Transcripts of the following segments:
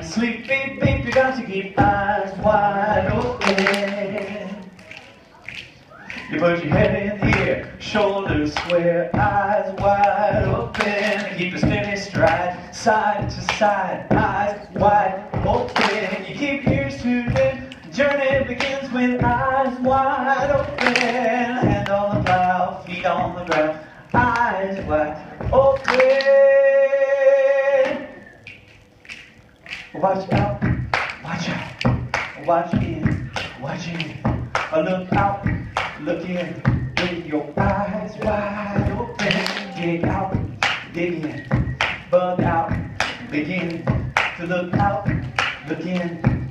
Sleep, beep, beep, you got to keep eyes wide open. You put your head in the air, shoulders square, eyes wide open. Keep a steady stride, side to side, eyes wide open. You keep your ears tuned in, journey begins with eyes wide open. Hand on the plow, feet on the ground, eyes wide open. Watch out, watch out, watch in, watch in. Look out, look in, with your eyes wide open. Dig out, dig in, bug out, begin to look out, look in.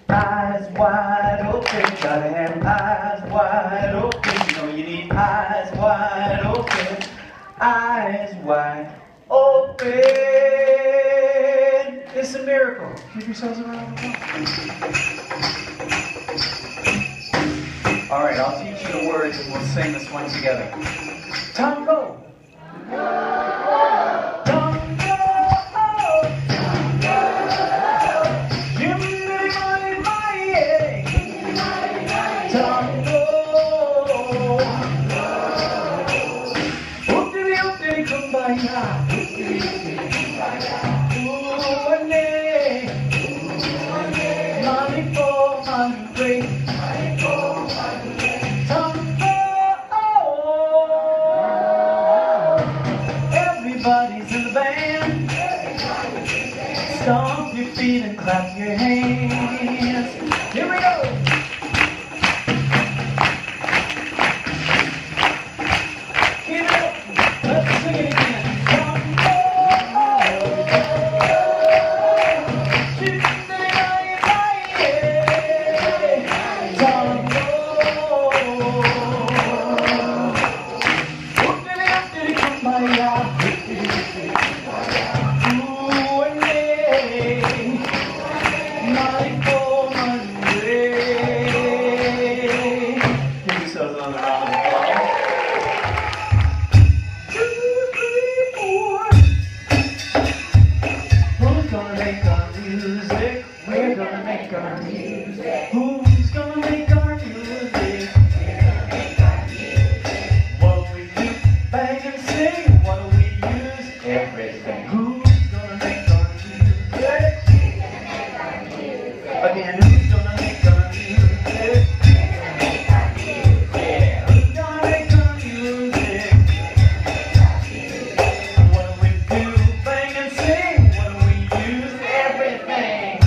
Eyes wide open, gotta have eyes wide open. You know you need eyes wide open, eyes wide open. It's a miracle. Give yourselves a round of applause. All right, I'll teach you the words and we'll sing this one together. Tango. Everybody's in the band. Stomp your feet and clap your hands. Here we go. Keep it up. Let's sing it again. We're gonna make our music. Who's gonna make our music? We're gonna make our music. What we do, bang and sing. What do we use? Everything. Who's gonna make our music? We're gonna make our music. Again, who's gonna make our music? We're gonna make our music. Yeah, who's gonna make our music? What do we do, bang and sing? What do we use? Everything.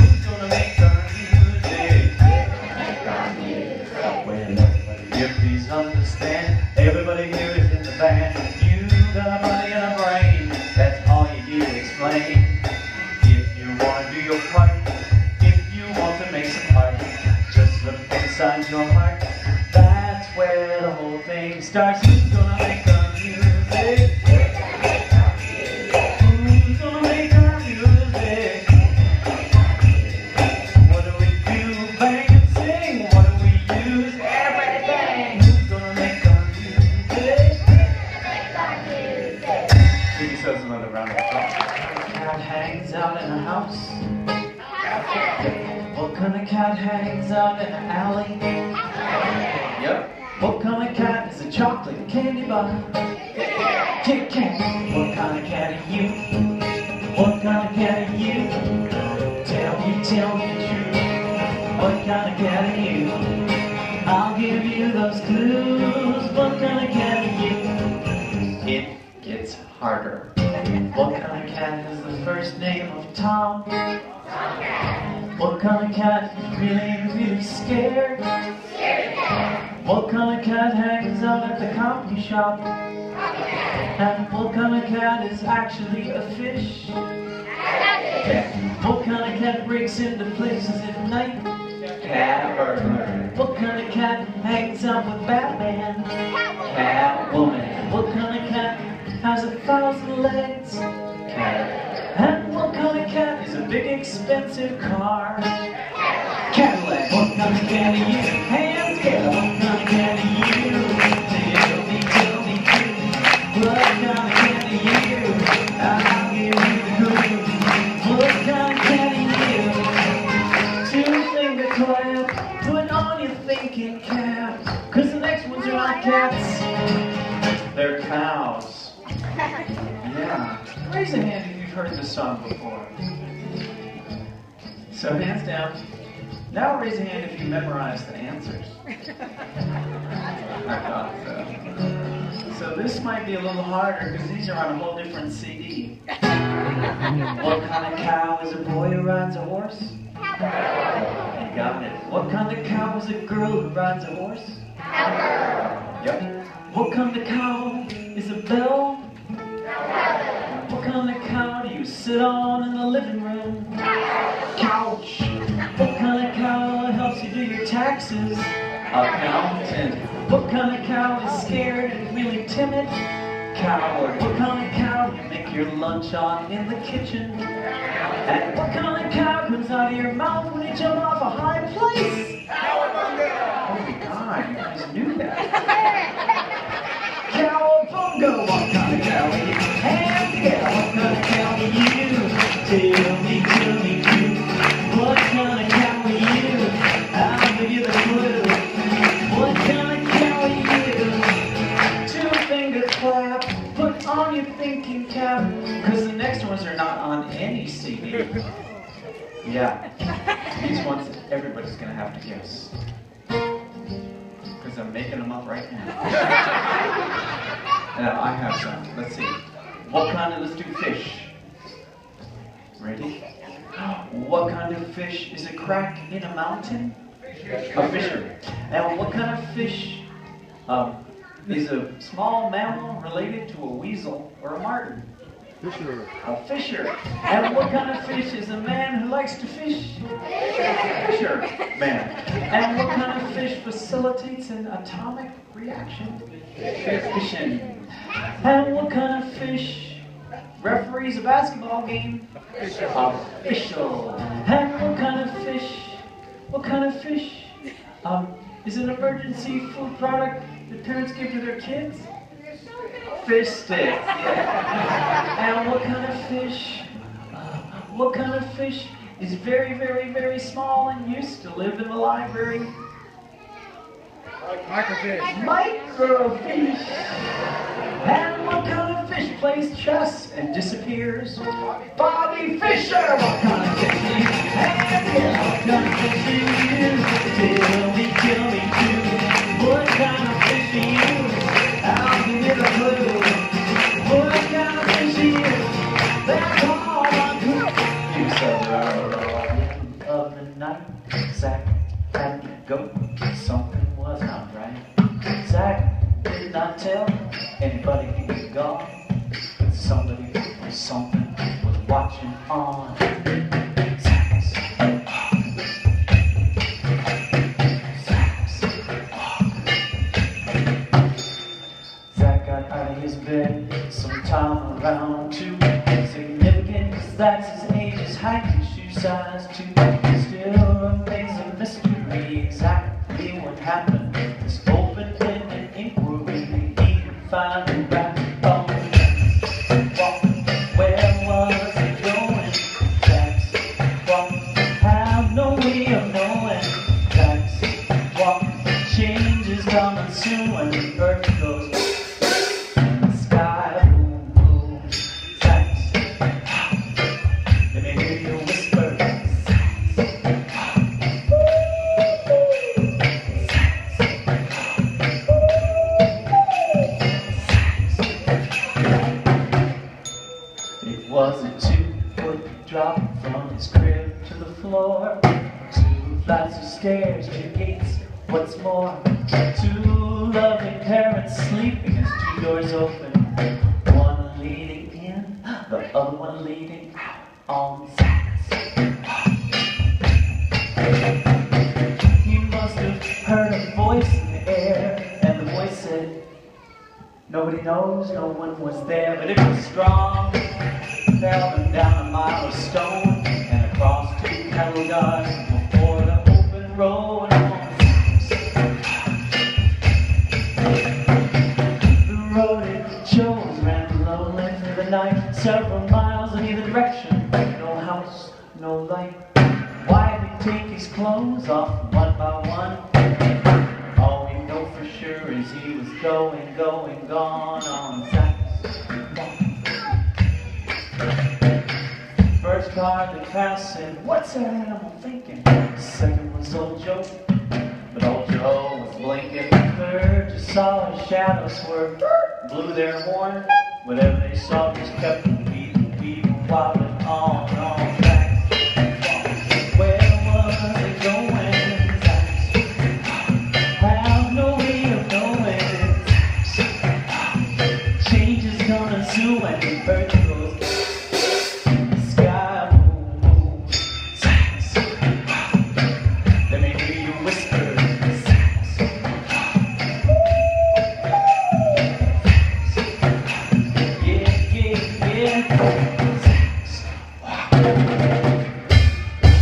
Please understand, everybody here is in the band. You got a body and a brain, that's all you do to explain. If you want to do your part, if you want to make some art, just look inside your heart. That's where the whole thing starts. Who's gonna make our music? Who's gonna make our music? What do we do? Bang and sing. What do we use? Everything. Another round of applause. Cat hangs out in a house. What kind of cat hangs out in an alley? Yep. What kind of cat is a chocolate candy bar? Kit Kat. What kind of cat are you? What kind of cat are you? Tell me the truth. What kind of cat are you? I'll give you those clues. What kind of cat are you? It gets harder. What kind of cat has the first name of Tom? What kind of cat is really scared? What kind of cat hangs out at the coffee shop? And what kind of cat is actually a fish? What kind of cat breaks into places at night? Cat burglar. What kind of cat hangs out with Batman? Cat woman. What kind of cat has 1,000 legs? Cat. And what kind of cat is a big expensive car? Cadillac. What kind of cat are you? Hands together. What kind of cat are you? Tell me, what kind of cat are you? I'll give you the clue. What kind of cat are you? Yeah. Raise a hand if you've heard this song before. So hands down. Now raise a hand if you memorized the answers. I thought so. So this might be a little harder because these are on a whole different CD. What kind of cow is a boy who rides a horse? You got it. What kind of cow is a girl who rides a horse? Yep. What kind of cow is a bell? What kind of cow do you sit on in the living room? Couch. What kind of cow helps you do your taxes? Accountant. What kind of cow is scared and really timid? Coward. What kind of cow do you make your lunch on in the kitchen? And what kind of cow comes out of your mouth when you jump off a high place? Oh my God, you guys knew that. Cowabunga, what kind of cow are you? And yeah, what kind of cow are you? Tell me, too. What kind of cow are you? I'll give you the clue. What kind of cow are you? Two-finger clap, put on your thinking cap, because the next ones are not on any CD. Yeah, these ones everybody's going to have to guess. Because I'm making them up right now. I have some. Let's see. Let's do fish. Ready? What kind of fish is a crack in a mountain? A fisher. And what kind of fish is a small mammal related to a weasel or a martin? Fisher. A fisher. And what kind of fish is a man who likes to fish? Fisher man. And what kind of fish facilitates an atomic reaction? Fission. And what kind of fish referees a basketball game? Official. And what kind of fish is an emergency food product that parents give to their kids? Fish sticks. Yeah. And what kind of fish is very, very, very small and used to live in the library? Microfish. Microfish. And what kind of fish plays chess and disappears? Bobby Fischer. What kind of fish do you have? What kind of fish do you use? Tell me too. What kind of fish do you use? I'll give you the clue. What kind of fish do you use? That's all I do. You said of the night, Zach had to go. Something was not right. Zach did not tell anybody he was gone. Somebody or something was watching on. Zach got out of his bed sometime around 2. Significant because that's his age, his height, his shoe size too. Still remains a mystery exactly what happened. This open-ended inquiry, he can find the right bone. Where was he going? Zach's walk, have no way of knowing. Zach's walk, change is coming soon when the earth goes. The sky boom boom. Zach's, let me hear you whisper. It was a 2-foot drop from his crib to the floor. 2 flights of stairs, 2 gates, what's more? 2 loving parents sleeping as 2 doors open. One leading in, the other one leading out on Zach's. He must have heard a voice in the air, and the voice said, nobody knows, no one was there, but it was strong. Traveling down a mile of stone and across 2 cattle guards before the open road on the road it chose ran lonely through the night, several miles in either direction, no house, no light. Why did he take his clothes off one by one? All we know for sure is he was gone on Zach's walk. car that passed said, "What's that animal thinking?" The second was old Joe, but old Joe was blinking. The third just saw a shadow swerve, blew their horn. Whatever they saw just kept beating, beating, wobbling on and on. Where was it going? Have no way of knowing. Change is coming soon when the earth goes. The sky moves. Let me hear you whisper.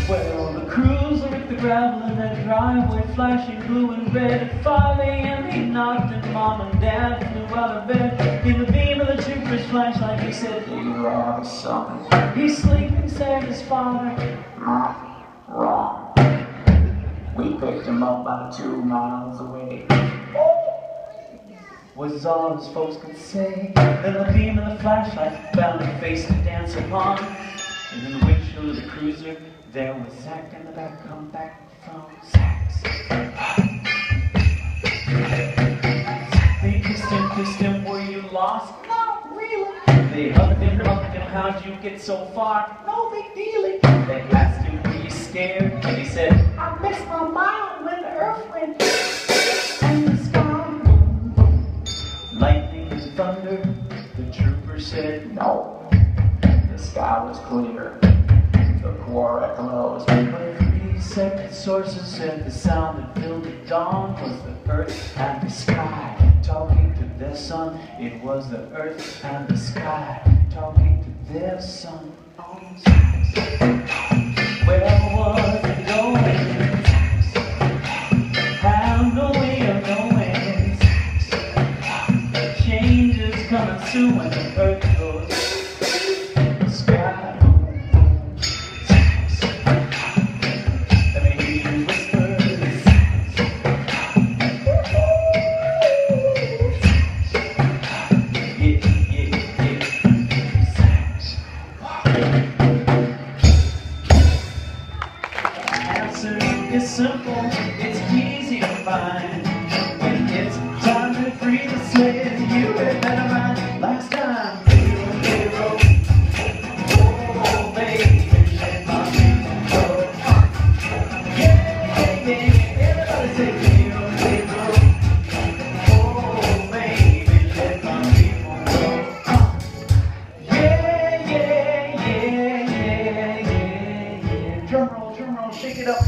Well, the cruiser hit the gravel in that driveway, flashing blue and red. At 5 a.m. he knocked and Mom and Dad flew out of bed. In the beam of the trooper's flashlight he said, "Do you have a son?" He's sleeping, said his father. "Not wrong. We picked him up about 2 miles away." Was all his folks could say. Then the beam of the flashlight found a face to dance upon. And in the windshield of the cruiser, there was Zach in the back, come back from Zach's. They kissed him, were you lost? Not really. They hugged him, how'd you get so far? No big dealie. They asked him, were you scared? And he said, I missed my mind when the earth went and the sky moved. Lightning and thunder, the trooper said, no. The sky was clear, the quarry closed. But 3 second sources said the sound that filled the dawn was the earth and the sky talking to their son. It was the earth and the sky talking to their son. Where was it going? Have no way of knowing. Change is coming soon when the earth goes. It's simple, it's easy to find. When it's time to free the slaves, you had better mind. Last time, hero, oh baby, let my people go. Yeah, everybody say hero, oh baby, let my people go. Yeah. Drum roll, shake it up.